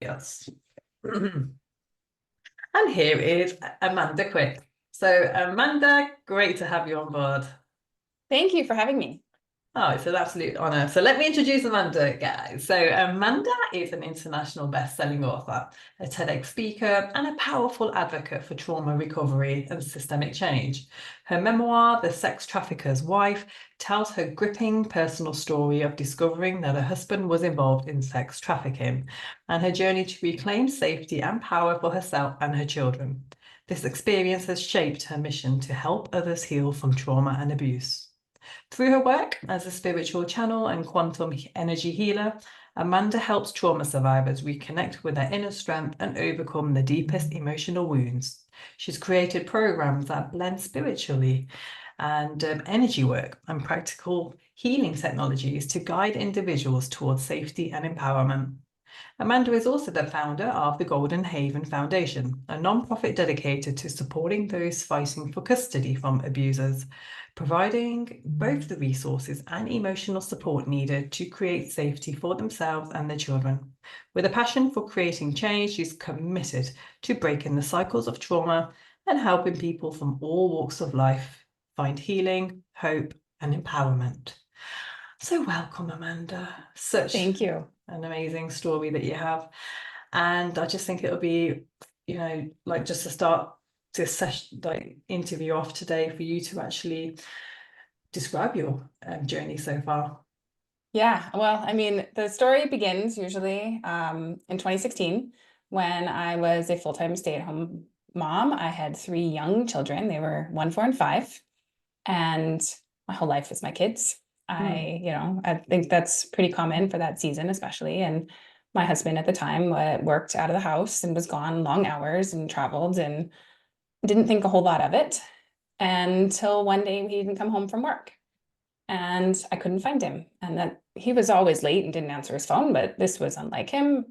Yes. And here is Amanda Quick. So Amanda, great to have you on board. Thank you for having me. Oh, it's an absolute honor. So let me introduce Amanda, guys. So Amanda is an international best-selling author, a TEDx speaker, and a powerful advocate for trauma recovery and systemic change. Her memoir, The Sex Trafficker's Wife, tells her gripping personal story of discovering that her husband was involved in sex trafficking and her journey to reclaim safety and power for herself and her children. This experience has shaped her mission to help others heal from trauma and abuse. Through her work as a spiritual channel and quantum energy healer, Amanda helps trauma survivors reconnect with their inner strength and overcome the deepest emotional wounds. She's created programs that blend spiritually and energy work and practical healing technologies to guide individuals towards safety and empowerment. Amanda is also the founder of the Golden Haven Foundation, a non-profit dedicated to supporting those fighting for custody from abusers, providing both the resources and emotional support needed to create safety for themselves and their children. With a passion for creating change, she's committed to breaking the cycles of trauma and helping people from all walks of life find healing, hope, and empowerment. So welcome, Amanda. Such Thank you. an amazing story that you have. And I just think it'll be, like just to start this session, like interview off today for you to actually describe your journey so far. Yeah, well, I mean, the story begins usually in 2016 when I was a full-time stay-at-home mom. I had three young children. They were 1, 4, and 5. And my whole life was my kids. I think that's pretty common for that season, especially. And my husband at the time worked out of the house and was gone long hours and traveled and didn't think a whole lot of it until one day he didn't come home from work and I couldn't find him. And that he was always late and didn't answer his phone, but this was unlike him.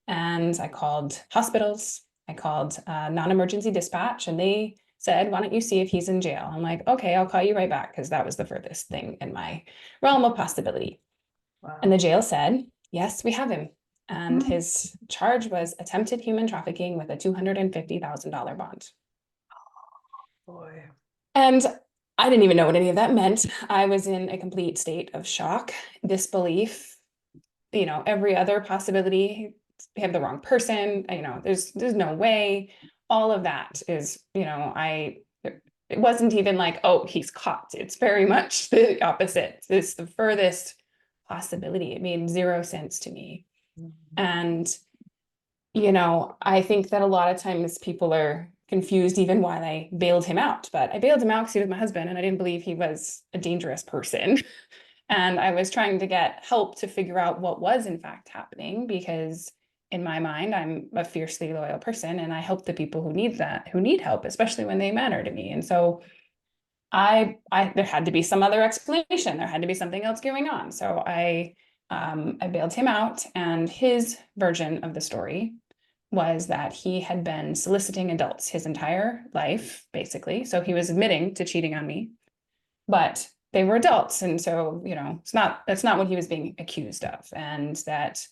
And I called hospitals, I called non-emergency dispatch, and they said, why don't you see if he's in jail? I'm like, okay, I'll call you right back, because that was the furthest thing in my realm of possibility. And Wow. the jail said, yes, we have him. And Mm. his charge was attempted human trafficking with a $250,000 bond. Boy. And I didn't even know what any of that meant. I was in a complete state of shock, disbelief, every other possibility. They have the wrong person, there's no way. All of that is, it wasn't even like, oh, he's caught. It's very much the opposite. It's the furthest possibility. It made zero sense to me. Mhm. And I think that a lot of times people are confused even while I bailed him out. But I bailed him out because he was my husband and I didn't believe he was a dangerous person. And I was trying to get help to figure out what was in fact happening, because in my mind, I'm a fiercely loyal person and I help the people who need help, especially when they matter to me. And so there had to be some other explanation. There had to be something else going on. So I bailed him out, and his version of the story was that he had been soliciting adults his entire life, basically. So he was admitting to cheating on me, but they were adults. And so, that's not what he was being accused of. And that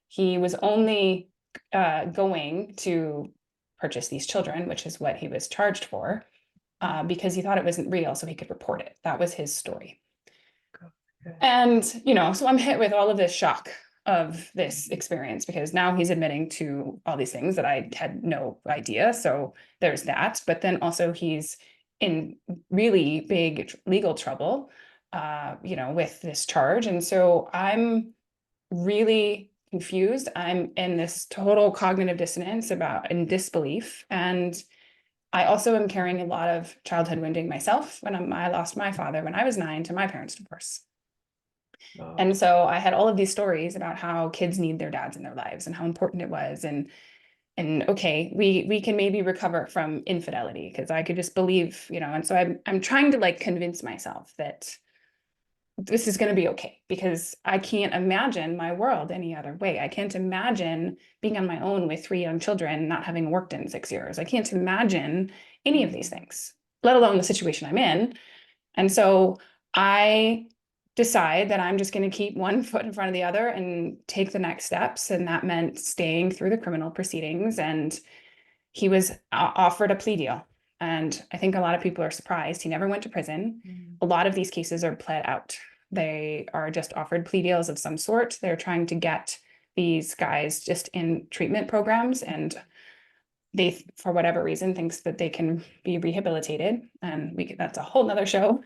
he was only going to purchase these children, which is what he was charged for, because he thought it wasn't real, so he could report it. That was his story. Okay. And, so I'm hit with all of this shock of this experience, because now he's admitting to all these things that I had no idea. So there's that. But then also he's in really big legal trouble, with this charge. And so I'm really confused. I'm in this total cognitive dissonance and disbelief. And I also am carrying a lot of childhood wounding myself. I lost my father when I was 9 to my parents' divorce. God. And so I had all of these stories about how kids need their dads in their lives and how important it was. And okay, we can maybe recover from infidelity, because I could just believe, and so I'm trying to like convince myself that this is going to be okay, because I can't imagine my world any other way. I can't imagine being on my own with 3 young children, not having worked in 6 years. I can't imagine any of these things, let alone the situation I'm in. And so I decide that I'm just going to keep one foot in front of the other and take the next steps. And that meant staying through the criminal proceedings. And he was offered a plea deal. And I think a lot of people are surprised. He never went to prison. A lot of these cases are pled out. They are just offered plea deals of some sort. They're trying to get these guys just in treatment programs, and they, for whatever reason, thinks that they can be rehabilitated. And that's a whole nother show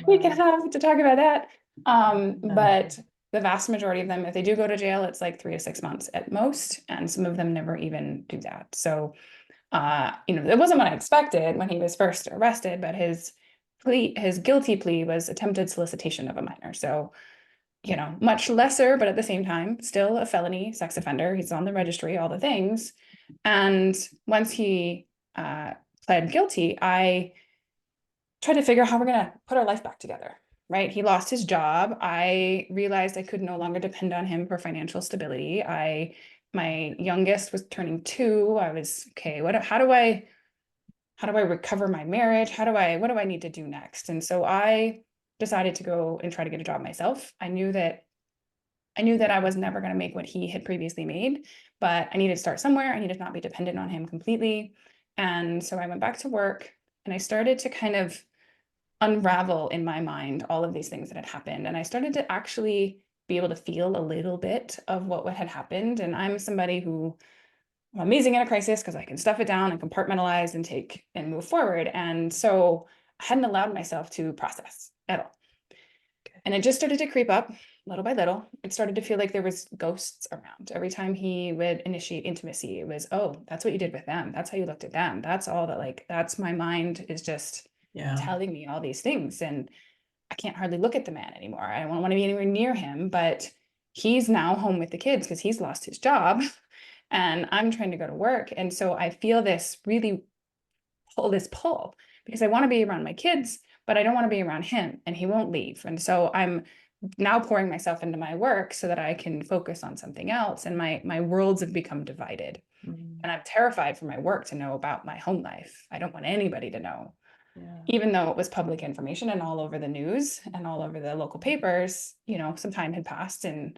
we can have to talk about that. But the vast majority of them, if they do go to jail, it's like 3 to 6 months at most. And some of them never even do that. So, it wasn't what I expected when he was first arrested, but his guilty plea was attempted solicitation of a minor. So, much lesser, but at the same time, still a felony sex offender. He's on the registry, all the things. And once he pled guilty, I tried to figure out how we're going to put our life back together, right? He lost his job. I realized I could no longer depend on him for financial stability. My youngest was turning 2. I was, okay, how do I recover my marriage? What do I need to do next? And so I decided to go and try to get a job myself. I knew that I was never going to make what he had previously made, but I needed to start somewhere. I needed to not be dependent on him completely. And so I went back to work and I started to kind of unravel in my mind all of these things that had happened. And I started to actually be able to feel a little bit of what had happened. And I'm somebody who I'm amazing in a crisis because I can stuff it down and compartmentalize and take and move forward. And so I hadn't allowed myself to process at all. And it just started to creep up little by little. It started to feel like there was ghosts around. Every time he would initiate intimacy, it was, oh, that's what you did with them. That's how you looked at them. That's all that, like, that's my mind is just telling me all these things. And I can't hardly look at the man anymore. I don't want to be anywhere near him, but he's now home with the kids because he's lost his job and I'm trying to go to work. And so I feel this pull because I want to be around my kids, but I don't want to be around him and he won't leave. And so I'm now pouring myself into my work so that I can focus on something else. And my worlds have become divided. And I'm terrified for my work to know about my home life. I don't want anybody to know. Even though it was public information and all over the news and all over the local papers, some time had passed and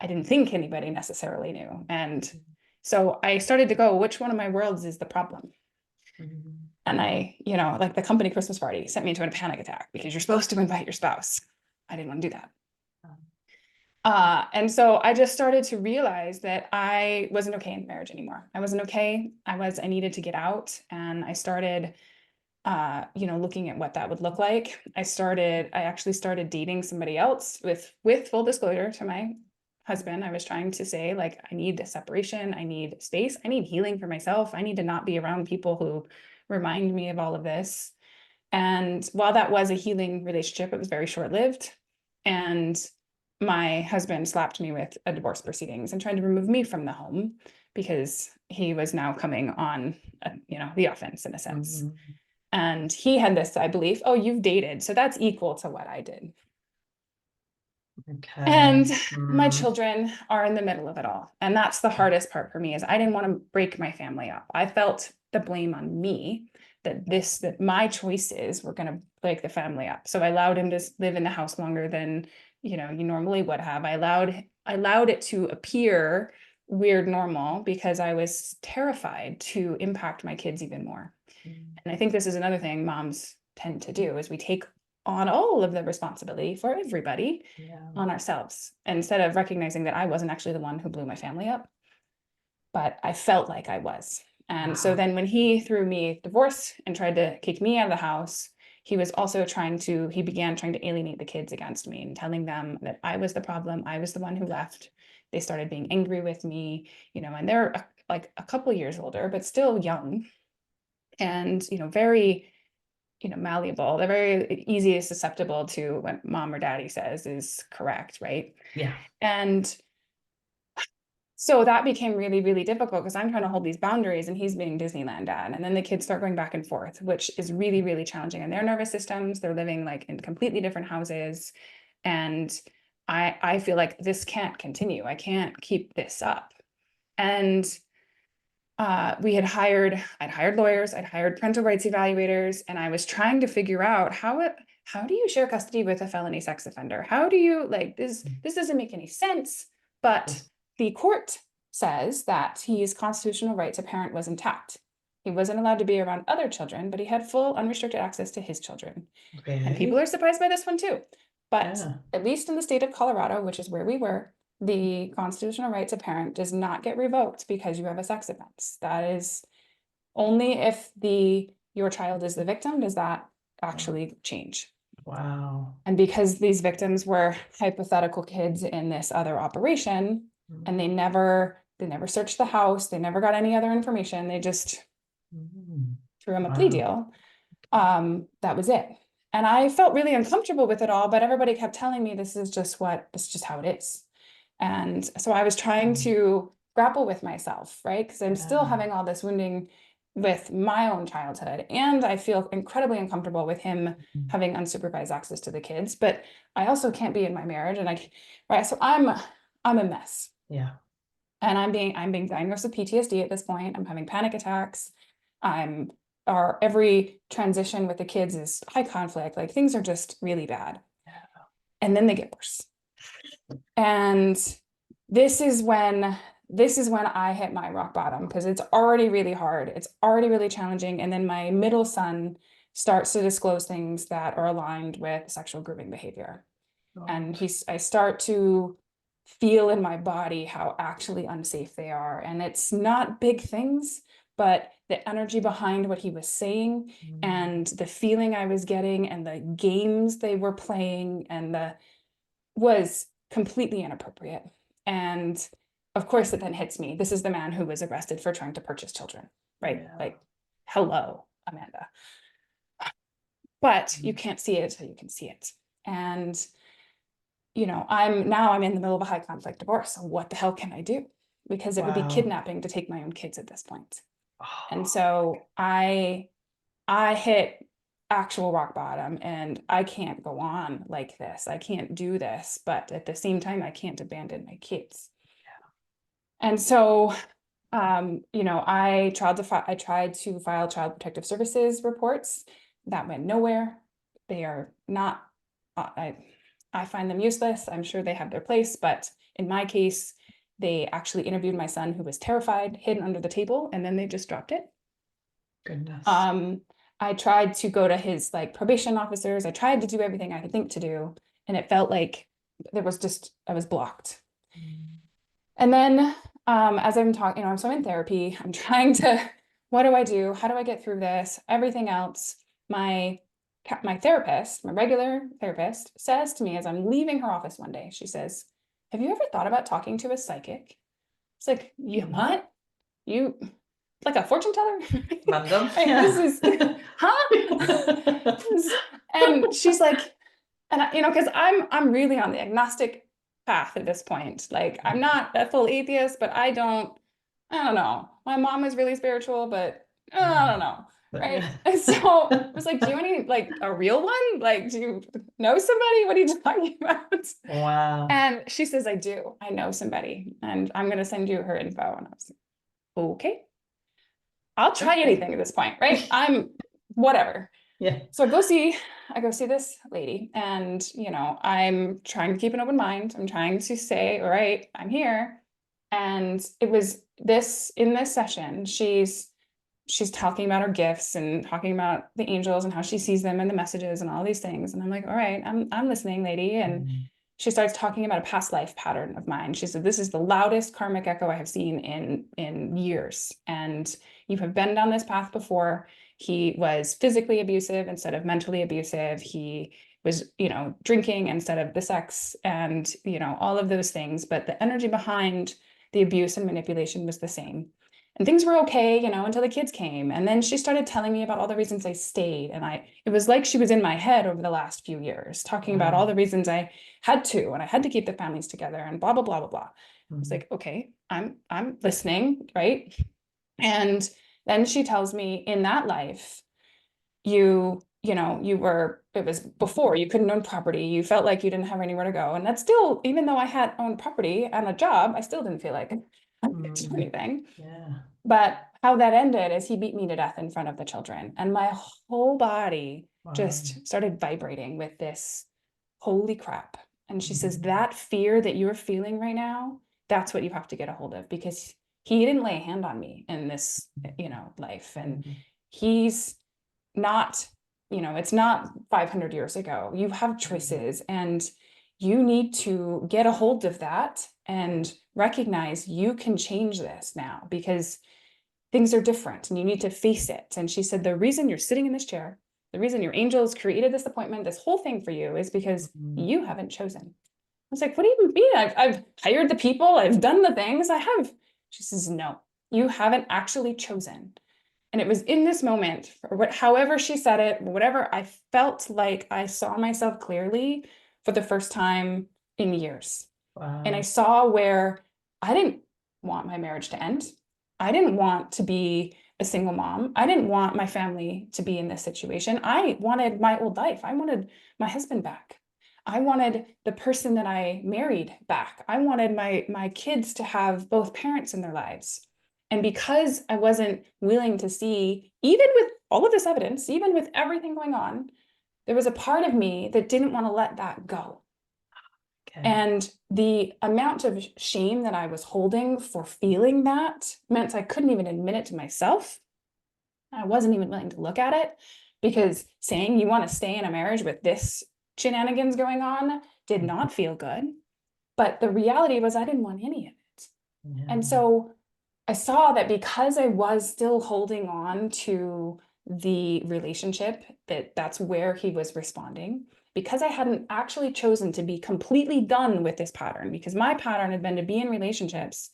I didn't think anybody necessarily knew. And so I started to go, which one of my worlds is the problem? And I, like the company Christmas party sent me into a panic attack because you're supposed to invite your spouse. I didn't want to do that. And so I just started to realize that I wasn't okay in marriage anymore. I wasn't okay. I needed to get out. And I started, looking at what that would look like. I actually started dating somebody else with full disclosure to my husband. I was trying to say, like, I need a separation. I need space. I need healing for myself. I need to not be around people who remind me of all of this. And while that was a healing relationship, it was very short-lived. And my husband slapped me with a divorce proceedings and tried to remove me from the home because he was now coming on, the offense in a sense. And he had this, I believe, oh, you've dated, so that's equal to what I did. Okay. And my children are in the middle of it all. And that's the hardest part for me is I didn't want to break my family up. I felt the blame on me that my choices were going to break the family up. So I allowed him to live in the house longer than, you normally would have. I allowed it to appear weird normal because I was terrified to impact my kids even more. And I think this is another thing moms tend to do is we take on all of the responsibility for everybody on ourselves instead of recognizing that I wasn't actually the one who blew my family up, but I felt like I was. And so then when he threw me divorce and tried to kick me out of the house, he was also he began trying to alienate the kids against me and telling them that I was the problem. I was the one who left. They started being angry with me, and they're like a couple years older, but still young and, very, malleable. They're very easy susceptible to what mom or daddy says is correct, right? Yeah. And so that became really, really difficult because I'm trying to hold these boundaries and he's being Disneyland dad. And then the kids start going back and forth, which is really, really challenging in their nervous systems. They're living like in completely different houses. And I feel like this can't continue. I can't keep this up. And I'd hired lawyers, I'd hired parental rights evaluators, and I was trying to figure out how do you share custody with a felony sex offender? How do you, like, this doesn't make any sense. But the court says that his constitutional right to parent was intact. He wasn't allowed to be around other children, but he had full unrestricted access to his children. And people are surprised by this one too. But at least in the state of Colorado, which is where we were, the constitutional right to parent does not get revoked because you have a sex offense. That is only if your child is the victim does that actually change. Wow. And because these victims were hypothetical kids in this other operation, and they never searched the house, they never got any other information, they just threw him a plea deal. That was it. And I felt really uncomfortable with it all, but everybody kept telling me this is just how it is. And so I was trying to grapple with myself, right? Because I'm still having all this wounding with my own childhood. And I feel incredibly uncomfortable with him having unsupervised access to the kids, but I also can't be in my marriage. And so I'm a mess. Yeah. And I'm being diagnosed with PTSD at this point. I'm having panic attacks. Every transition with the kids is high conflict. Like, things are just really bad. Yeah. And then they get worse. And this is when I hit my rock bottom, because it's already really hard. It's already really challenging. And then my middle son starts to disclose things that are aligned with sexual grooming behavior. And I start to feel in my body how actually unsafe they are. And it's not big things, but the energy behind what he was saying and the feeling I was getting and the games they were playing was completely inappropriate. And of course, it then hits me. This is the man who was arrested for trying to purchase children, right? Yeah. Like, hello, Amanda. But you can't see it, so you can see it. And I'm in the middle of a high conflict divorce. So what the hell can I do? Because it would be kidnapping to take my own kids at this point. And so I hit actual rock bottom, and I can't go on like this. I can't do this, but at the same time, I can't abandon my kids. Yeah. And so, I tried to file child protective services reports. That went nowhere. They are not, I find them useless. I'm sure they have their place, but in my case, they actually interviewed my son, who was terrified, hidden under the table, and then they just dropped it. Goodness. I tried to go to his probation officers. I tried to do everything I could think to do, and it felt like I was blocked. And then as I'm talking, so I'm in therapy. I'm trying to, what do I do? How do I get through this? Everything else. My therapist, my regular therapist, says to me as I'm leaving her office one day, she says, "Have you ever thought about talking to a psychic?" It's like, you what? You like a fortune teller? Random. This is, huh? And she's like, and because I'm really on the agnostic path at this point. Like, I'm not a full atheist, but I don't know. My mom is really spiritual, but I don't know. Right. And so I was like, do you want any, a real one? Like, do you know somebody? What are you talking about? Wow. And she says, I do. I know somebody, and I'm going to send you her info. And I was like, okay, I'll try anything at this point. Right. I'm whatever. Yeah. So I go see this lady, and, I'm trying to keep an open mind. I'm trying to say, all right, I'm here. And it was in this session, she's talking about her gifts and talking about the angels and how she sees them and the messages and all these things. And I'm like, all right, I'm listening, lady. And she starts talking about a past life pattern of mine. She said, this is the loudest karmic echo I have seen in years. And you have been down this path before. He was physically abusive instead of mentally abusive. He was, drinking instead of the sex, and, all of those things. But the energy behind the abuse and manipulation was the same. And things were okay, until the kids came. And then she started telling me about all the reasons I stayed. And it was like she was in my head over the last few years, talking about all the reasons I had to, and I had to keep the families together, and blah, blah, blah, blah, blah. I was like, okay, I'm listening, right? And then she tells me, in that life, it was before you couldn't own property. You felt like you didn't have anywhere to go. And that's still, even though I had owned property and a job, I still didn't feel like I could do anything. Yeah. But how that ended is he beat me to death in front of the children. And my whole body Wow. just started vibrating with this, holy crap. And she says, Mhm. that fear that you're feeling right now, that's what you have to get a hold of, because he didn't lay a hand on me in this, life. And Mhm. he's not, it's not 500 years ago. You have Mhm. choices, and you need to get a hold of that and recognize you can change this now, because things are different and you need to face it. And she said, the reason you're sitting in this chair, the reason your angels created this appointment, this whole thing for you, is because Mhm. you haven't chosen. I was like, what do you mean? I've hired the people, I've done the things, I have. She says, no, you haven't actually chosen. And it was in this moment, or however she said it, whatever, I felt like I saw myself clearly for the first time in years. And I Wow. saw where I didn't want my marriage to end. I didn't want to be a single mom. I didn't want my family to be in this situation. I wanted my old life. I wanted my husband back. I wanted the person that I married back. I wanted my kids to have both parents in their lives. And because I wasn't willing to see, even with all of this evidence, even with everything going on, there was a part of me that didn't want to let that go. Okay. And the amount of shame that I was holding for feeling that meant I couldn't even admit it to myself. I wasn't even willing to look at it, because saying you want to stay in a marriage with this shenanigans going on did Mhm. not feel good. But the reality was I didn't want any of it. And Yeah. so I saw that because I was still holding on to the relationship, that's where he was responding, because I hadn't actually chosen to be completely done with this pattern, because my pattern had been to be in relationships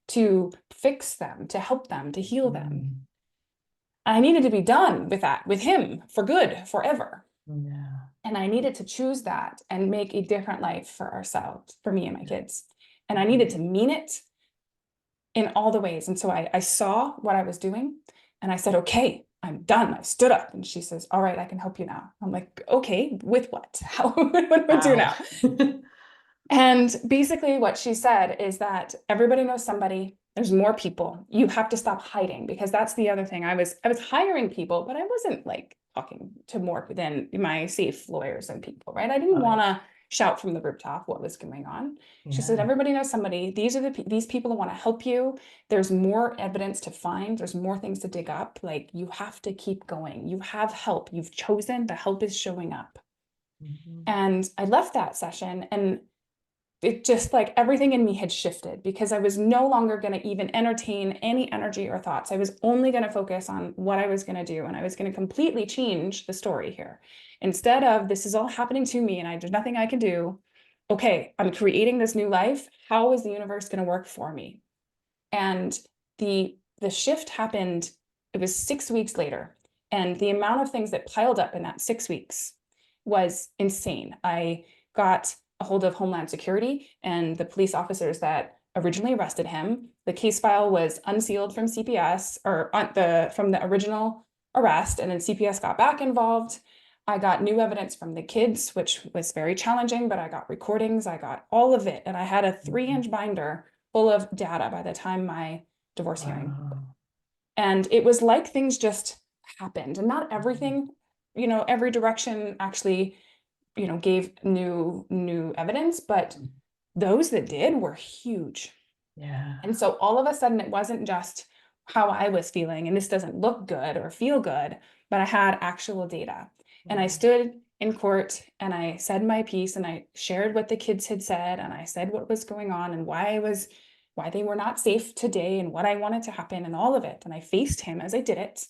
to fix them, to help them, to heal them. Mhm. I needed to be done with that, with him for good, forever. Yeah. And I needed to choose that and make a different life for ourselves, for me and my kids. And I needed Mhm. to mean it in all the ways. And so I saw what I was doing and I said, okay, I'm done. I stood up, and she says, all right, I can help you now. I'm like, okay, with what? How, what do I do Wow. now? And basically what she said is that everybody knows somebody. There's more people. You have to stop hiding, because that's the other thing. I was hiring people, but I wasn't like talking to more than my safe lawyers and people, right? I didn't want Right. to shout from the rooftop what was going on. She said, Yeah. everybody knows somebody. These people who want to help you. There's more evidence to find. There's more things to dig up. Like, you have to keep going. You have help. You've chosen. The help is showing up. Mhm. And I left that session, and it just, like, everything in me had shifted, because I was no longer going to even entertain any energy or thoughts. I was only going to focus on what I was going to do. And I was going to completely change the story here. Instead of, this is all happening to me and there's nothing I can do. Okay, I'm creating this new life. How is the universe going to work for me? And the shift happened, it was 6 weeks later. And the amount of things that piled up in that 6 weeks was insane. I got a hold of Homeland Security and the police officers that originally arrested him. The case file was unsealed from CPS, or from the original arrest, and then CPS got back involved. I got new evidence from the kids, which was very challenging, but I got recordings, I got all of it. And I had a 3-inch binder full of data by the time my divorce hearing. Wow. And it was like things just happened, and not Mhm. everything, every direction actually, gave new evidence, but those that did were huge. Yeah. And so all of a sudden, it wasn't just how I was feeling, and this doesn't look good or feel good, but I had actual data. And I Mhm. stood in court and I said my piece, and I shared what the kids had said, and I said what was going on and why they were not safe today and what I wanted to happen and all of it. And I faced him as I did it.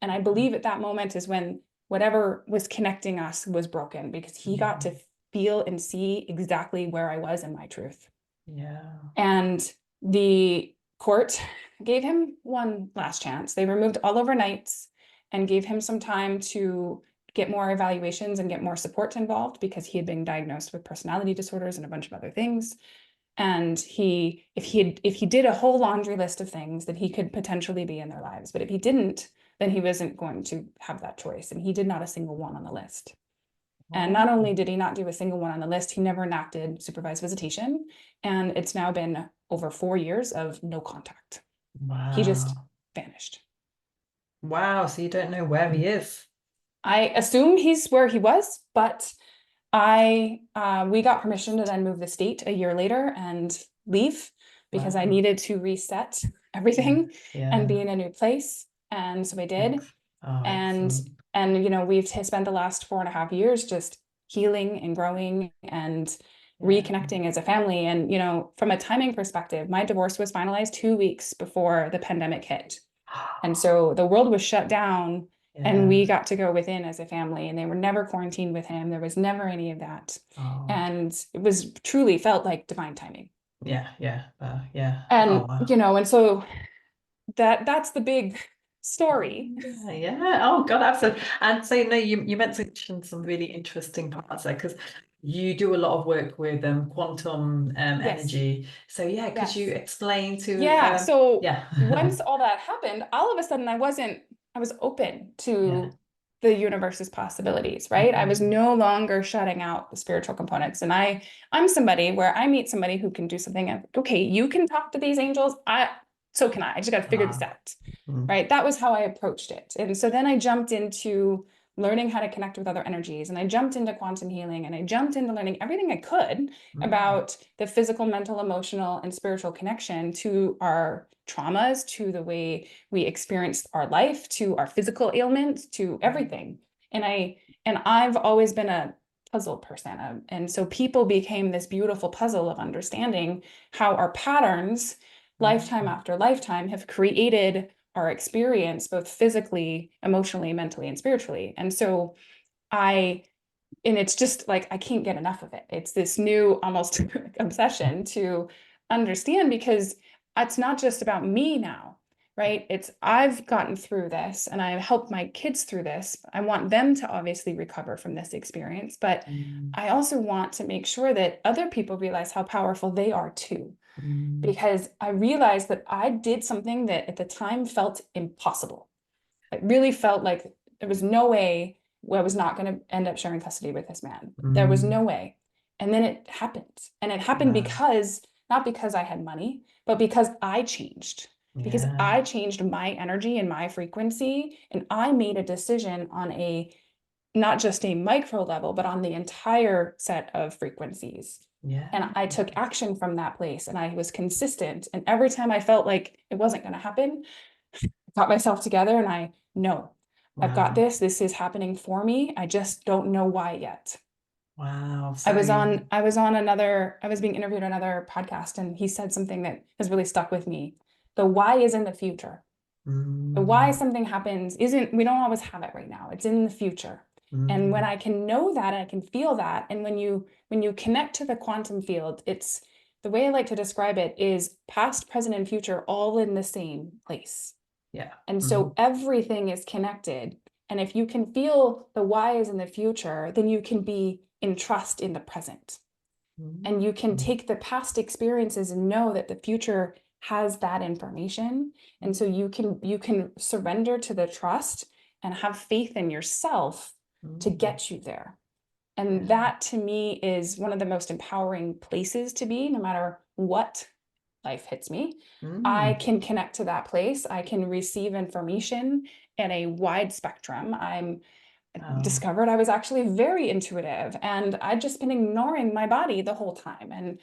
And I believe at that moment is when whatever was connecting us was broken, because he got to Mhm. feel and see exactly where I was in my truth. Yeah. And the court gave him one last chance. They removed all overnights and gave him some time to get more evaluations and get more support involved, because he had been diagnosed with personality disorders and a bunch of other things. And if he did a whole laundry list of things, that he could potentially be in their lives. But if he didn't, then he wasn't going to have that choice. And he did not a single one on the list. And not Oh, only did he not do a single one on the list, he never enacted supervised visitation. And it's now been over 4 years of no contact. He just wow. vanished. Wow. So you don't know where he is. I assume he's where he was, but we got permission to then move the state a year later and leave because I Wow. needed to reset Yeah. everything and Yeah. be in a new place. And so I did. Oh, And excellent. we've spent the last 4.5 years just healing and growing and Yeah. reconnecting as a family. And from a timing perspective, my divorce was finalized 2 weeks before the pandemic hit. And so the world was shut down and Yeah. we got to go within as a family, and they were never quarantined with him. There was never any of that. Oh, And it was truly felt like divine timing. yeah. Yeah. Yeah. Oh, And, wow. and so that's the big story. Yeah, yeah. Oh God, absolutely. And so, no, you mentioned some really interesting parts there because you do a lot of work with quantum Yes. energy. So yeah, could you Yes. explain to Yeah. So yeah. once all that happened, all of a sudden I was open Yeah. to the universe's possibilities, right? I was Mm, no longer shutting out the spiritual components. And I'm somebody where I meet somebody who can do something and okay, you can talk to these angels. So can I. I just got to figure this wow. out. Mm, Right. That was how I approached it. And so then I jumped into learning how to connect with other energies, and I jumped into quantum healing, and I jumped into learning everything I could mm, about the physical, mental, emotional, and spiritual connection to our traumas, to the way we experience our life, to our physical ailments, to everything. And I've always been a puzzle person. And so people became this beautiful puzzle of understanding how our patterns, lifetime mm, after lifetime, have created our experience, both physically, emotionally, mentally, and spiritually. And so I and it's just like I can't get enough of it. It's this new almost obsession to understand, because it's not just about me now, right? It's I've gotten through this and I've helped my kids through this. I want them to obviously recover from this experience, but mm, I also want to make sure that other people realize how powerful they are too, mm, because I realized that I did something that at the time felt impossible. It really felt like there was no way I was not going to end up sharing custody with this man. There was mm. no way. And then it happened. And it happened Wow. because, not because I had money, but because I changed. Because Yeah. I changed my energy and my frequency. And I made a decision on not just a micro level, but on the entire set of frequencies. And Yeah. I took action from that place and I was consistent. And every time I felt like it wasn't going to happen, got myself together and I know I've got Wow. this. This is happening for me. I just don't know why yet. Wow. I So was on I was on another I was being interviewed on another podcast, and he said something that has really stuck with me. The why is in the future. The why mm, something happens isn't, we don't always have it right now. It's in the future. And when mm, I can know that, I can feel that. And when you connect to the quantum field, it's the way I like to describe it is past, present, and future all in the same place. yeah. And Mhm, so everything is connected. And if you can feel the why is in the future, then you can be in trust in the present. And you can mm, take the past experiences and know that the future has that information. And so you can surrender to the trust and have faith in yourself to mm, get you there. And yeah. that to me is one of the most empowering places to be, no matter what life hits me. I Mm, can connect to that place. I can receive information in a wide spectrum. I'm oh, discovered I was actually very intuitive, and I'd just been ignoring my body the whole time. And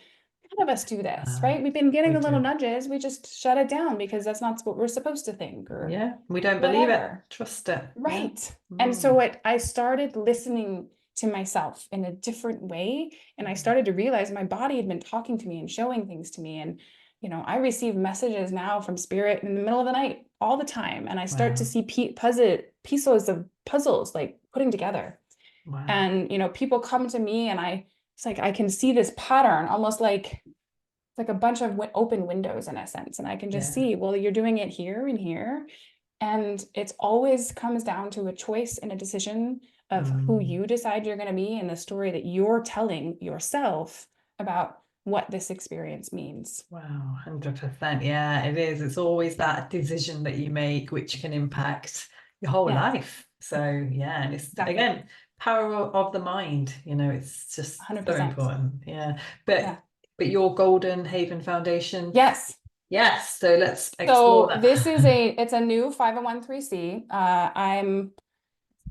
none of us do this, uh, right? We've been getting we the little do. nudges. We just shut it down because that's not what we're supposed to think or Yeah. We don't believe it. whatever. Trust it. Yeah. Right. And so Mm, I started listening to myself in a different way. And I mm, started to realize my body had been talking to me and showing things to me. And, I receive messages now from spirit in the middle of the night all the time. And I start to wow. see pieces of puzzles like putting together. Wow. And, people come to me and it's like I can see this pattern almost like it's like a bunch of open windows in a sense. And I can just Yeah. see, well, you're doing it here and here. And it's always comes down to a choice and a decision of who Mm, you decide you're going to be and the story that you're telling yourself about what this experience means. wow. 100%. Yeah, it is. It's always that decision that you make which can impact your whole Yeah, life. So yeah, and it's exactly. again power of the mind, it's just so 100%. important. Yeah. Yeah. But your Golden Haven Foundation, Yes. yes. So let's explore So this is that. it's a new 501c. I'm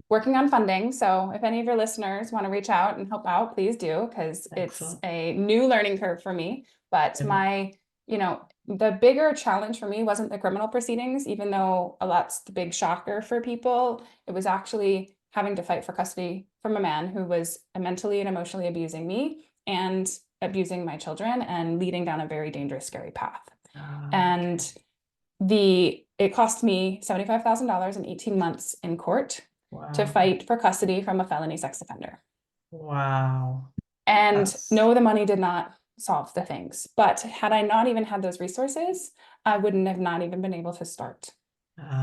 working on funding. So if any of your listeners want to reach out and help out, please do, because it's Excellent. a new learning curve for me. But Brilliant. the bigger challenge for me wasn't the criminal proceedings, even though that's the big shocker for people. It was actually having to fight for custody from a man who was mentally and emotionally abusing me and abusing my children and leading down a very dangerous, scary path. Ah, And okay. it cost me $75,000 in 18 months in court to Wow. fight for custody from a felony sex offender. Wow. And That's no, the money did not solve the things. But had I not even had those resources, I wouldn't have not even been able to start.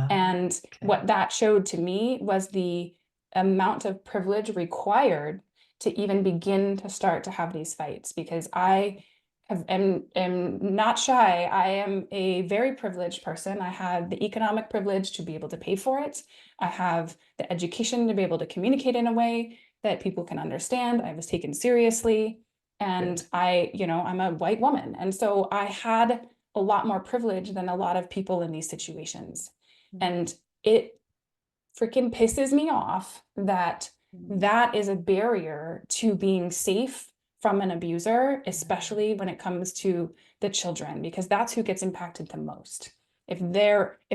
And okay. what that showed to me was the amount of privilege required to even begin to start to have these fights, because am not shy. I am a very privileged person. I had the economic privilege to be able to pay for it. I have the education to be able to communicate in a way that people can understand. I was taken seriously. And Good. I'm a white woman. And so I had a lot more privilege than a lot of people in these situations. And it freaking pisses me off that Mm. that is a barrier to being safe from an abuser, Yeah. especially when it comes to the children, because that's who gets impacted the most. If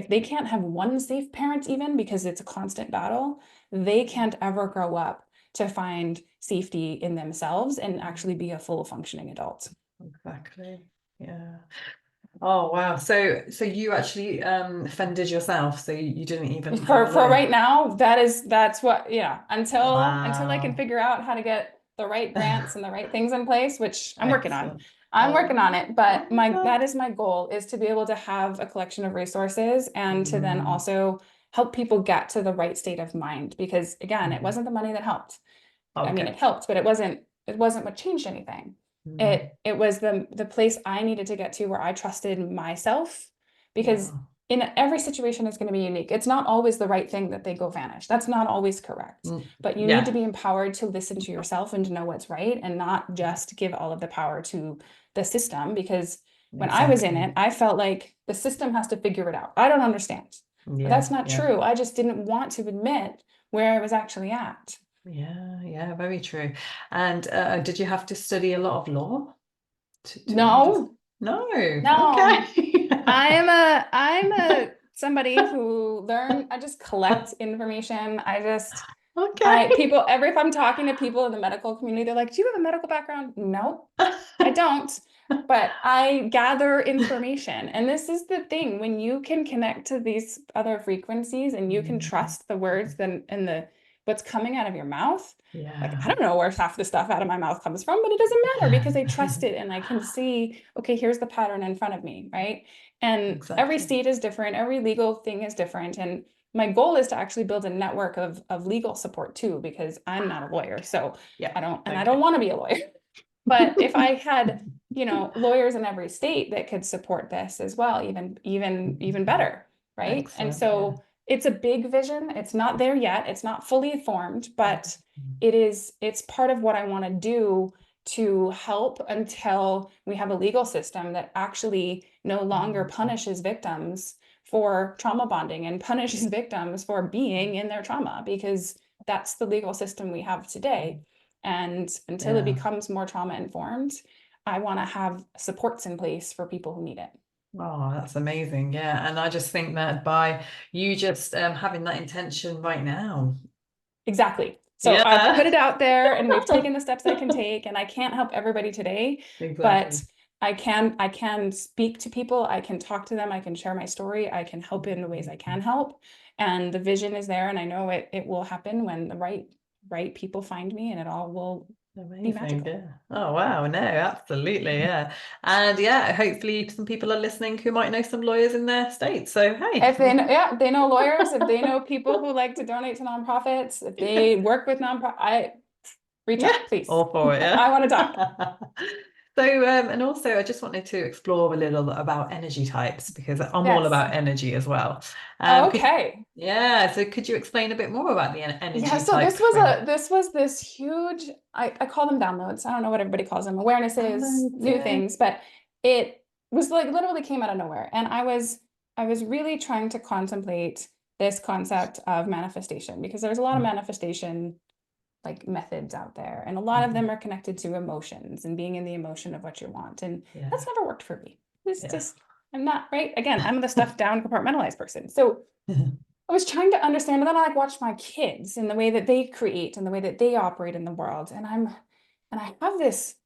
they can't have one safe parent, even because it's a constant battle, they can't ever grow up to find safety in themselves and actually be a full functioning adult. Exactly. Yeah. Oh wow. So you actually offended yourself, so you didn't even have a For lawyer. right now, that's what, until I can Wow. figure out how to get the right grants and the right things in place, which I'm working on. Excellent. I'm working Oh, on it, but oh my God. that is my goal, is to be able to have a collection of resources and to then Mm, also help people get to the right state of mind, because again, it mm. wasn't the money that helped. I mean, Okay. it helped, but it wasn't what changed anything. Mm. It was the place I needed to get to where I trusted myself, because Wow. in every situation is going to be unique. It's not always the right thing that they go vanish. That's not always correct. Mm. But you need to Yeah, be empowered to listen to yourself and to know what's right, and not just give all of the power to the system, because when I was in exactly. it, I felt like the system has to figure it out. I don't understand. But that's Yeah, not yeah. true. I just didn't want to admit where I was actually at. Yeah, yeah, very true. And did you have to study a lot of law to in order? No, No. no. Okay. I'm a somebody who I just collect information. Okay. If I'm talking to people in the medical community, they're like, "Do you have a medical background?" No, I don't. But I gather information. And this is the thing, when you can connect to these other frequencies and you can Mm, trust the words and the what's coming out of your mouth. Like, I yeah. don't know where half the stuff out of my mouth comes from, but it doesn't matter, because I trust it and I can see, okay, here's the pattern in front of me, right? And every Exactly. state is different, every legal thing is different. And my goal is to actually build a network of legal support too, because I'm not a lawyer. Okay. So Yeah. I don't Okay. want to be a lawyer. But if I had, lawyers in every state that could support this as well, even better, right? And Excellent. Yeah. so it's a big vision. It's not there yet. It's not fully formed, but Mm, it's part of what I want to do to help until we have a legal system that actually no longer mm, punishes victims for trauma bonding and punishes victims for being in their trauma, because that's the legal system we have today. And until it yeah. becomes more trauma informed, I want to have supports in place for people who need it. Oh, that's amazing. Yeah. And I just think that by you just having that intention right now. Exactly. So I've put Yeah. it out there and we've taken the steps I can take, and I can't help everybody today, Exactly. but I can speak to people, I can talk to them, I can share my story, I can help in the ways I can help. And the vision is there, and I know it will happen when the right people find me, and it all will be Amazing. magical. Yeah. Oh, wow. No, absolutely. Yeah. And yeah, hopefully some people are listening who might know some lawyers in their state. So, hey. If they know lawyers, if they know people who like to donate to nonprofits, if they work with nonprofit, I reach Yeah, out, please. all for it, I yeah. want to talk. So, and also I just wanted to explore a little about energy types because I'm all Yes. about energy as well. Could Okay. yeah, so could you explain a bit more about the Yeah, energy so type frame? this was this huge, I call them downloads. I don't know what everybody calls them, awarenesses, Downloads, new yeah. things, but it was like literally came out of nowhere. And I was really trying to contemplate this concept of manifestation, because there's a lot of manifestation like methods out there, and a lot of them are connected to emotions and being in the emotion of what you want. And that's never worked for me. It's just, I'm not, right? Again, I'm the stuff down compartmentalized person. So I was trying to understand, and then I like watch my kids and the way that they create and the way that they operate in the world. And I have this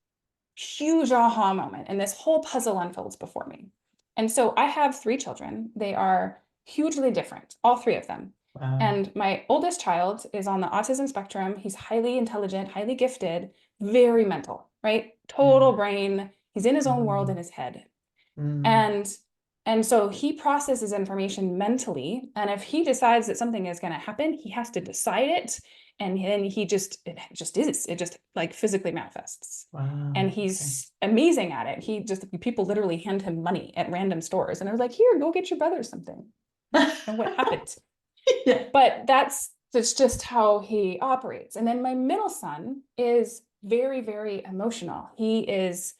huge aha moment, and this whole puzzle unfolds before me. And so I have 3 children. They are hugely different, all 3 of them. Wow. And my oldest child is on the autism spectrum. He's highly intelligent, highly gifted, very mental, right? Total brain. He's in his own world in his head. And so he processes information mentally. And if he decides that something is going to happen, he has to decide it. And then it just like physically manifests. Wow. And he's amazing at it. People literally hand him money at random stores. And I was like, here, go get your brother something. And what happened? But that's just how he operates. And then my middle son is very, very emotional. He is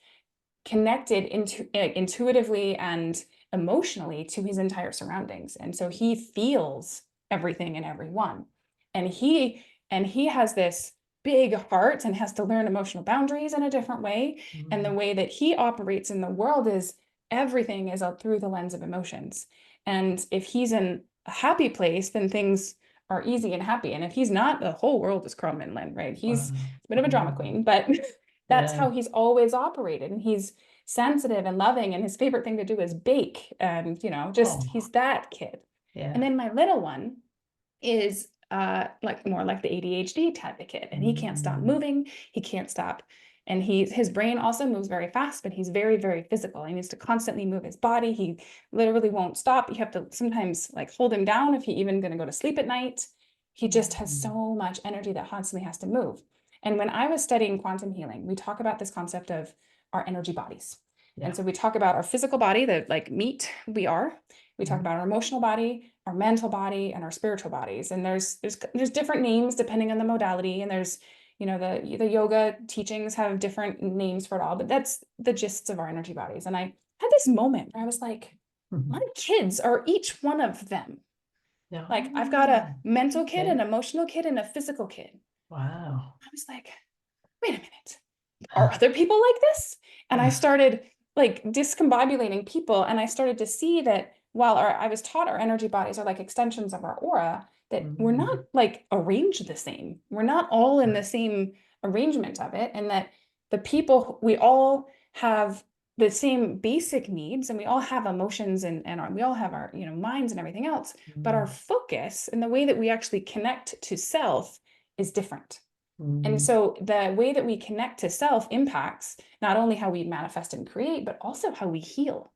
connected intuitively and emotionally to his entire surroundings. And so he feels everything and everyone. And he has this big heart and has to learn emotional boundaries in a different way. And the way that he operates in the world is everything is through the lens of emotions. And if he's in a happy place, then things are easy and happy. And if he's not, the whole world is crumb and lin, right? He's a bit of a drama queen, but that's how he's always operated. And he's sensitive and loving, and his favorite thing to do is bake. And, he's that kid. And then my little one is like more like the ADHD type of kid, and he can't stop moving. He can't stop. And his brain also moves very fast, but he's very, very physical. He needs to constantly move his body. He literally won't stop. You have to sometimes like hold him down if he even going to go to sleep at night. He just has so much energy that constantly has to move. And when I was studying quantum healing, we talk about this concept of our energy bodies. And so we talk about our physical body, that like meat we are. We talk about our emotional body, our mental body, and our spiritual bodies. And there's different names depending on the modality. And there's, the yoga teachings have different names for it all, but that's the gists of our energy bodies. And I had this moment where I was like, my kids are each one of them. Like I've got a mental kid, an emotional kid, and a physical kid. Wow. I was like, wait a minute, are other people like this? And I started like discombobulating people. And I started to see that while I was taught our energy bodies are like extensions of our aura, that we're not like arranged the same. We're not all in the same arrangement of it. And that the people, we all have the same basic needs, and we all have emotions, and we all have our, minds and everything else, but our focus and the way that we actually connect to self is different. And so the way that we connect to self impacts not only how we manifest and create, but also how we heal.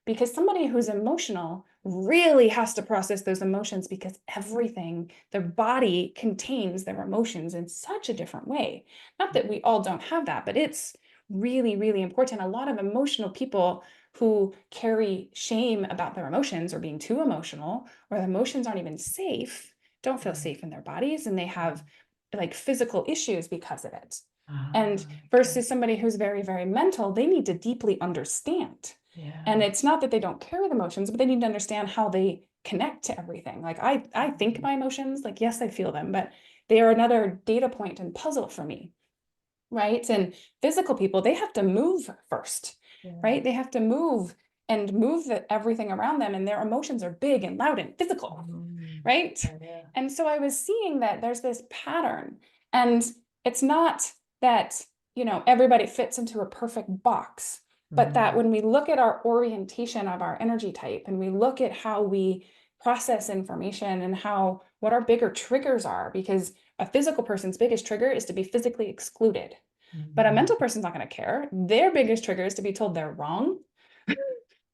Because somebody who's emotional really has to process those emotions, because everything, their body contains their emotions in such a different way. Not that we all don't have that, but it's really, really important. A lot of emotional people who carry shame about their emotions, or being too emotional, or the emotions aren't even safe, don't feel safe in their bodies, and they have like physical issues because of it. And versus somebody who's very, very mental, they need to deeply understand. And it's not that they don't carry the emotions, but they need to understand how they connect to everything. Like I think my emotions, like, yes, I feel them, but they are another data point and puzzle for me. Right. And physical people, they have to move first, right? They have to move and move everything around them, and their emotions are big and loud and physical, right? And so I was seeing that there's this pattern, and it's not that, everybody fits into a perfect box, but that when we look at our orientation of our energy type, and we look at how we process information, and what our bigger triggers are, because a physical person's biggest trigger is to be physically excluded. But a mental person's not going to care. Their biggest trigger is to be told they're wrong,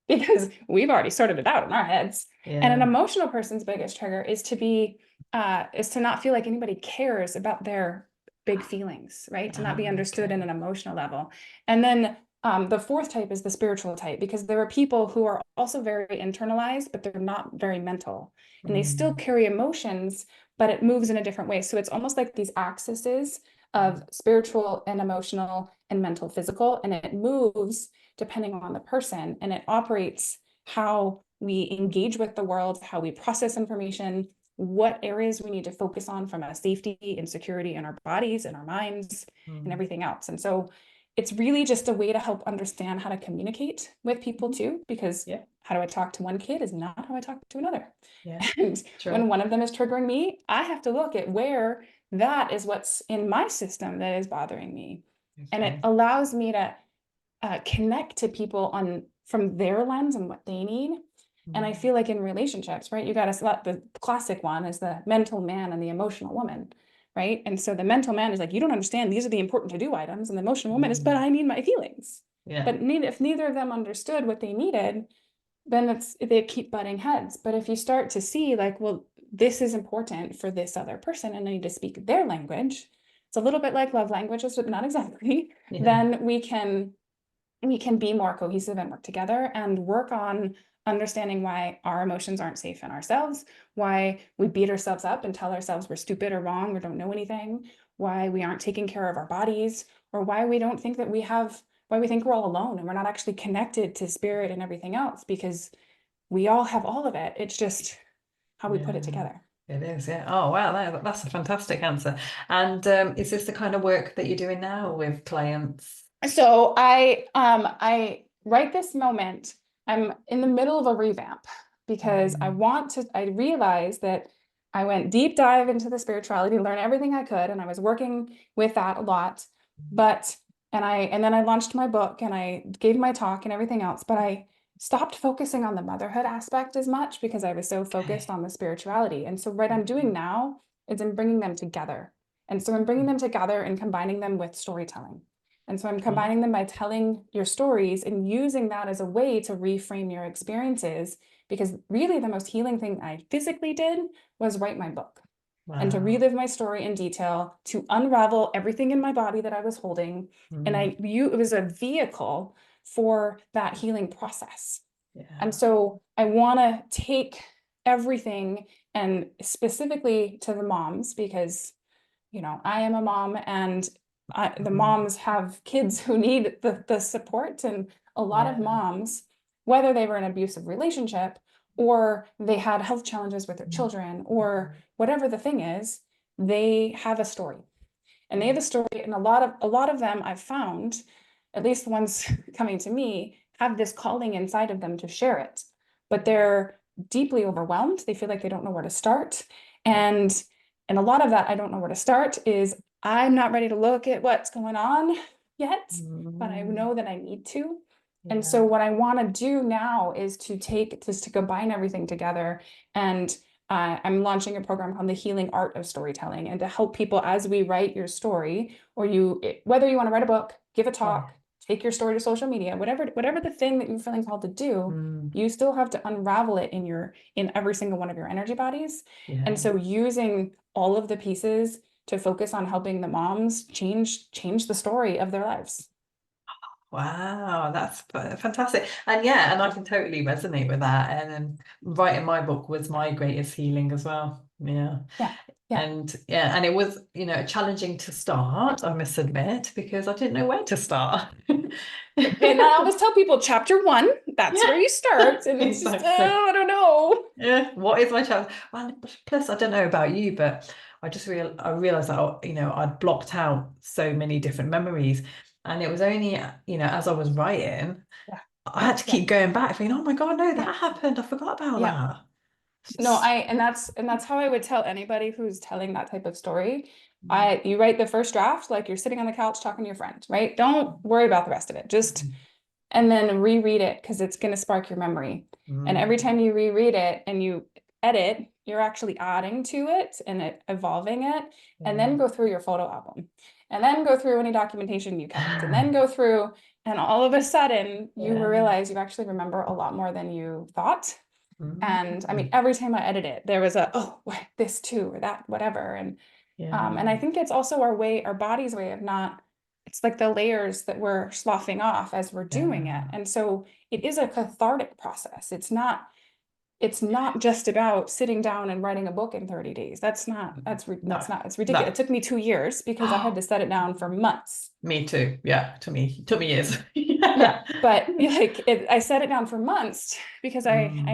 because we've already sorted it out in our heads. And an emotional person's biggest trigger is to not feel like anybody cares about their big feelings, right? To not be understood in an emotional level. And then the fourth type is the spiritual type, because there are people who are also very internalized, but they're not very mental, and they still carry emotions, but it moves in a different way. So it's almost like these axes of spiritual and emotional and mental, physical, and it moves depending on the person, and it operates how we engage with the world, how we process information, what areas we need to focus on from a safety and security in our bodies and our minds and everything else. And so it's really just a way to help understand how to communicate with people too, because Yeah. how do I talk to one kid is not how I talk to another. Yeah. And True. when one of them is triggering me, I have to look at where that is what's in my system that is bothering me. And it Okay. allows me to connect to people on from their lens and what they need. And I feel like in relationships, right, you got to, the classic one is the mental man and the emotional woman, right? And so the mental man is like, you don't understand, these are the important to do items. And the emotional woman is, but I need my feelings. Yeah. But if neither of them understood what they needed, then they keep butting heads. But if you start to see like, well, this is important for this other person and I need to speak their language, it's a little bit like love languages, but not exactly, Yeah. then we can be more cohesive and work together and work on understanding why our emotions aren't safe in ourselves, why we beat ourselves up and tell ourselves we're stupid or wrong or don't know anything, why we aren't taking care of our bodies, or why we don't think that why we think we're all alone and we're not actually connected to spirit and everything else, because we all have all of it. It's just how we put it together. It is, yeah. Oh, wow, that's a fantastic answer. And is this the kind of work that you're doing now with clients? So I right this moment, I'm in the middle of a revamp because I realized that I went deep dive into the spirituality, learn everything I could, and I was working with that a lot. But and then I launched my book and I gave my talk and everything else, but I stopped focusing on the motherhood aspect as much because I was so focused Okay. on the spirituality. And so what I'm doing now is I'm bringing them together. And so I'm bringing them together and combining them with storytelling. And so I'm combining them by telling your stories and using that as a way to reframe your experiences. Because really, the most healing thing I physically did was write my book and to Wow. relive my story in detail, to unravel everything in my body that I was holding. And it was a vehicle for that healing process. And Yeah. so I want to take everything, and specifically to the moms, because I am a mom and the moms have kids who need the support. And a lot of Yeah. moms, whether they were in an abusive relationship or they had health challenges with their children or whatever the thing is, they have a story. And they have a story, and a lot of them I've found, at least the ones coming to me, have this calling inside of them to share it. But they're deeply overwhelmed. They feel like they don't know where to start. And a lot of that, I don't know where to start, is I'm not ready to look at what's going on yet, but I know that I need to. And so Yeah. what I want to do now is to combine everything together. And I'm launching a program called the Healing Art of Storytelling, and to help people as we write your story, or whether you want to write a book, give a Yeah. talk, take your story to social media, whatever the thing that you're feeling called to do, you still have to unravel it in every single one of your energy bodies. Yeah. And so using all of the pieces to focus on helping the moms change the story of their lives. Wow, that's fantastic. And yeah, and I can totally resonate with that. And writing my book was my greatest healing as well. Yeah. Yeah. Yeah. And it was, challenging to start, I must admit, because I didn't know where to start. And I always tell people chapter 1, that's where Yeah, you start. And it's just, exactly. I don't know. Yeah, what is my challenge? Well, plus, I don't know about you, but I realized that I'd blocked out so many different memories, and it was only as I was writing, Yeah. I had to Yeah. keep going back, thinking, oh my God, no, Yeah. that happened. I forgot about Yeah. that. No, It's and that's how I would tell anybody who's telling that type of story. mm, You write the first draft like you're sitting on the couch talking to your friend, right? Don't worry about the rest of it. Just and then reread it, because it's going to spark your memory. And every mm, time you reread it and you edit, you're actually adding to it and evolving it. And then go through your photo album, and then go through any documentation you kept, and then go through, and all of a sudden you yeah. realize you actually remember a lot more than you thought. And I mean, Mm, every time I edit it, there was this too, or that, whatever. And I yeah. think it's also our body's way of not, it's like the layers that we're sloughing off as we're doing it. Yeah. And so it is a cathartic process. It's not, it's not just about sitting down and writing a book in 30 days. That's not, that's No, not, it's ridiculous. It no. took me 2 years because I had to set it down for months. Me too. Yeah, took me years. Yeah, Yeah. but I set it down for months because Mm,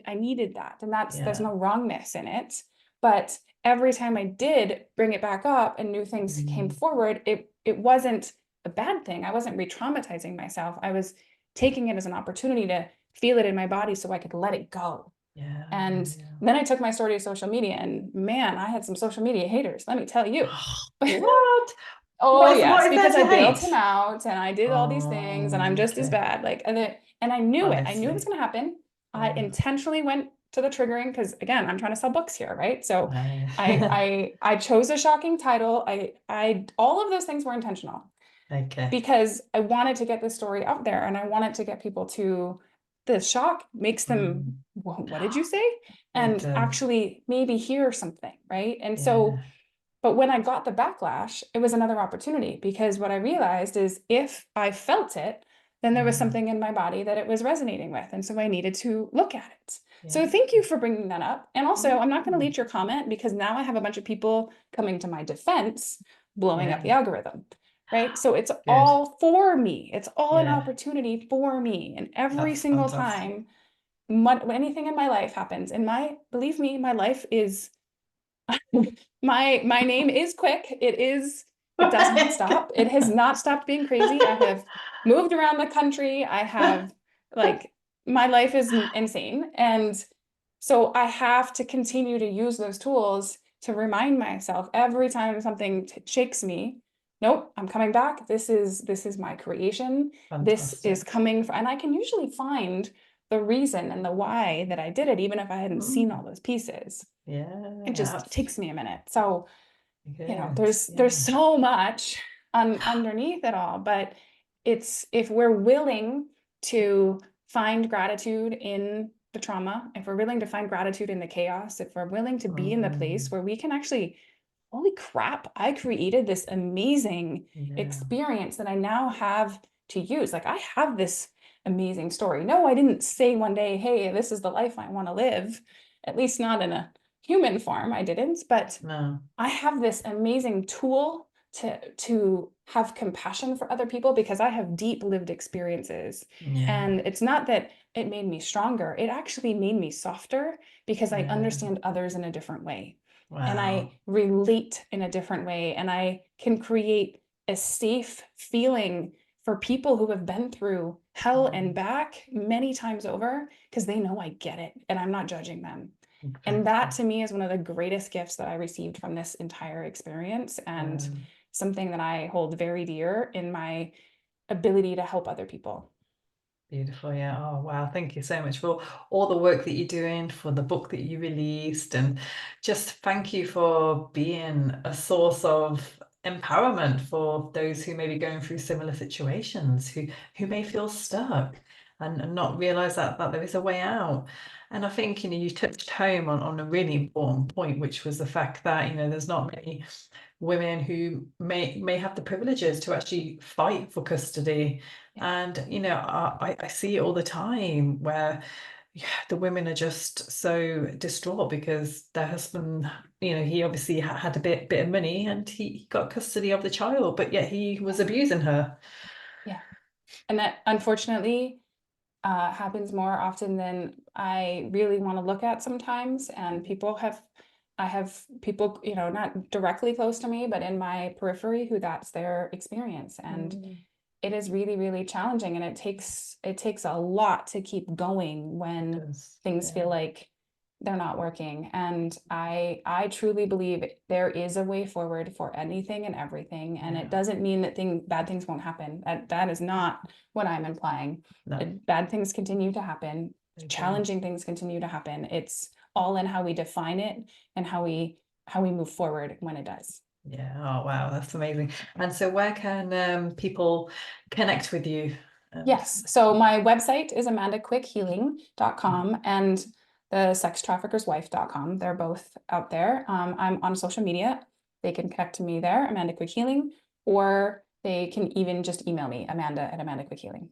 I needed that, and there's yeah. no wrongness in it. But every time I did bring it back up and new things came Mm, forward, it wasn't a bad thing. I wasn't re-traumatizing myself. I was taking it as an opportunity to feel it in my body so I could let it go. yeah, And yeah. then I took my story to social media, and man, I had some social media haters, let me tell you. What? Oh What yes, is there because I to bailed him hate? out and I did all these things and I'm Oh, just as okay. bad. Like, and I knew it. I knew it was Honestly. going to happen. I Yeah. intentionally went to the triggering because again, I'm trying to sell books here, right? So I, I chose a shocking title. I all of those things were intentional okay. because I wanted to get this story out there and I wanted to get people to the shock makes them, Mm, what did you say? it And does. actually maybe hear something, right? And so Yeah. but when I got the backlash, it was another opportunity because what I realized is if I felt it, then there was Yeah. something in my body that it was resonating with. And so I needed to look at it. So Yeah. thank you for bringing that up. And also, I'm not going to Mm, delete your comment because now I have a bunch of people coming to my defense, blowing up the yeah. algorithm. Right. So it's Good. all for me. It's all an Yeah. opportunity for me. And every That's single fantastic. time when anything in my life happens, and believe me, my life is my name is quick. It does not stop. It has not stopped being crazy. I have moved around the country. I have like my life is insane. And so I have to continue to use those tools to remind myself every time something shakes me. Nope, I'm coming back. This is my creation. This is Fantastic. coming and I can usually find the reason and the why that I did it, even if I hadn't seen Mm, all those pieces. It yeah. just takes me a minute. So, Good. there's Yeah. so much underneath it all, but it's if we're willing to find gratitude in the trauma, if we're willing to find gratitude in the chaos, if we're willing to be in the place Mm, where we can actually, holy crap, I created this amazing yeah. experience that I now have to use. Like I have this amazing story. No, I didn't say one day, hey, this is the life I want to live, at least not in a human form. I didn't, but No. I have this amazing tool to have compassion for other people because I have deep lived experiences. Yeah. And it's not that it made me stronger, it actually made me softer because I Yeah. understand others in a different way. And I Wow. relate in a different way. And I can create a safe feeling for people who have been through hell and Mm, back many times over because they know I get it and I'm not judging them. And that exactly. to me is one of the greatest gifts that I received from this entire experience and something that I hold very dear in my ability to help other people. Beautiful, yeah. Oh, wow. Thank you so much for all the work that you're doing, for the book that you released, and just thank you for being a source of empowerment for those who may be going through similar situations, who may feel stuck and not realize that there is a way out. And I think, you touched home on a really important point, which was the fact that, there's not many women who may have the privileges to actually fight for custody. Yeah. And I see it all the time where the women are just so distraught because their husband, he obviously had a bit of money and he got custody of the child, but yet he was abusing her. Yeah. And that unfortunately happens more often than I really want to look at sometimes. And I have people, not directly close to me, but in my periphery who that's their experience. And Mm, it is really, really challenging. And it takes a lot to keep going it when does. things Yeah. feel like they're not working. And I truly believe there is a way forward for anything and everything. And it Yeah. doesn't mean that bad things won't happen. That is not what I'm implying. No, Bad things continue to happen. they do. Challenging things continue to happen. It's all in how we define it and how we move forward when it does. Yeah. Oh, wow. That's amazing. And so where can people connect with you? And Yes. So my website is amandaquickhealing.com and the sextraffickerswife.com. They're both out there. I'm on social media. They can connect to me there, Amanda Quick Healing, or they can even just email me, Amanda at Amanda Quick Healing.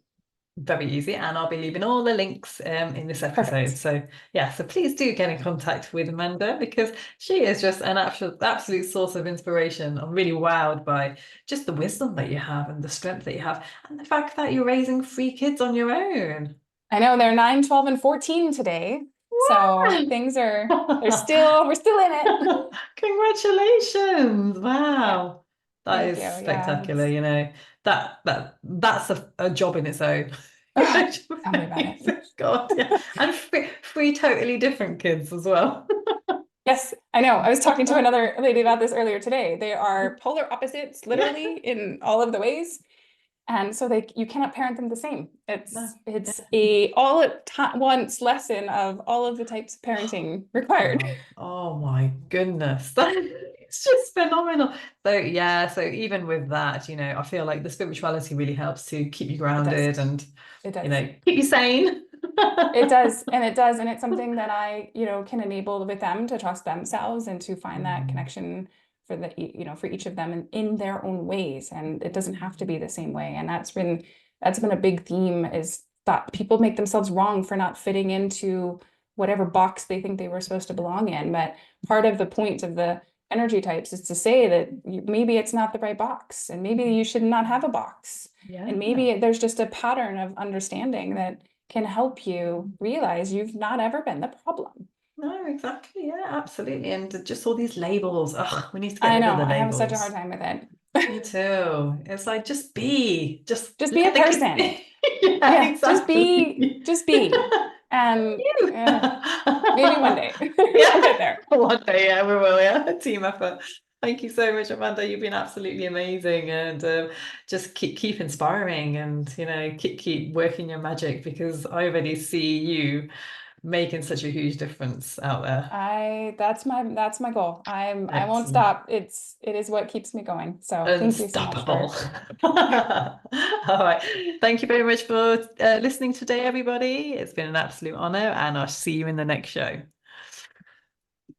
Very easy, and I'll be leaving all the links in this episode. Perfect. So yeah, so please do get in contact with Amanda because she is just an absolute source of inspiration. I'm really wowed by just the wisdom that you have and the strength that you have, and the fact that you're raising 3 kids on your own. I know they're 9, 12, and 14 today. So things are, we're still in it. Congratulations. Yeah. Wow. That Thank is you. Yeah. spectacular, you know. That's a job in its own. You know, Oh, tell me about it. God, yeah. And three totally different kids as well. Yes, I know. I was talking to another lady about this earlier today. They are polar opposites, Yeah. literally, in all of the ways. And so you cannot parent them the same. No. It's a all at once lesson of all of the types of parenting required. Wow. Oh my goodness. It's just phenomenal. So yeah, so even with that, you know, I feel like the spirituality really helps to keep you It does. grounded and, It you does. know, keep you sane. It does. And it does. And it's something that I, can enable with them to trust themselves and to find that Mm. connection for for each of them in their own ways. And it doesn't have to be the same way. And that's been a big theme is that people make themselves wrong for not fitting into whatever box they think they were supposed to belong in. But part of the point of the energy types is to say that maybe it's not the right box and maybe you should not have a box. Yeah. And maybe there's just a pattern of understanding that can help you realize you've not ever been the problem. No, exactly. Yeah, absolutely. And just all these labels. Oh, we need to get I rid of know, the I have such a hard labels. time with it. Me too. It's like just Just be a let the kids person. be. Yeah, Yeah, exactly. just be. And You. maybe one day we'll Yeah, get there. one day, yeah, we will. Yeah, team effort. Thank you so much, Amanda. You've been absolutely amazing, and just keep inspiring, and you know, keep working your magic because I already see you making such a huge difference out there. That's my goal. I won't Excellent. stop. It is what keeps me going. So thank you so much Unstoppable. for All right. Thank you very much for listening today, everybody. It's been an absolute honor, and I'll see you in the next show.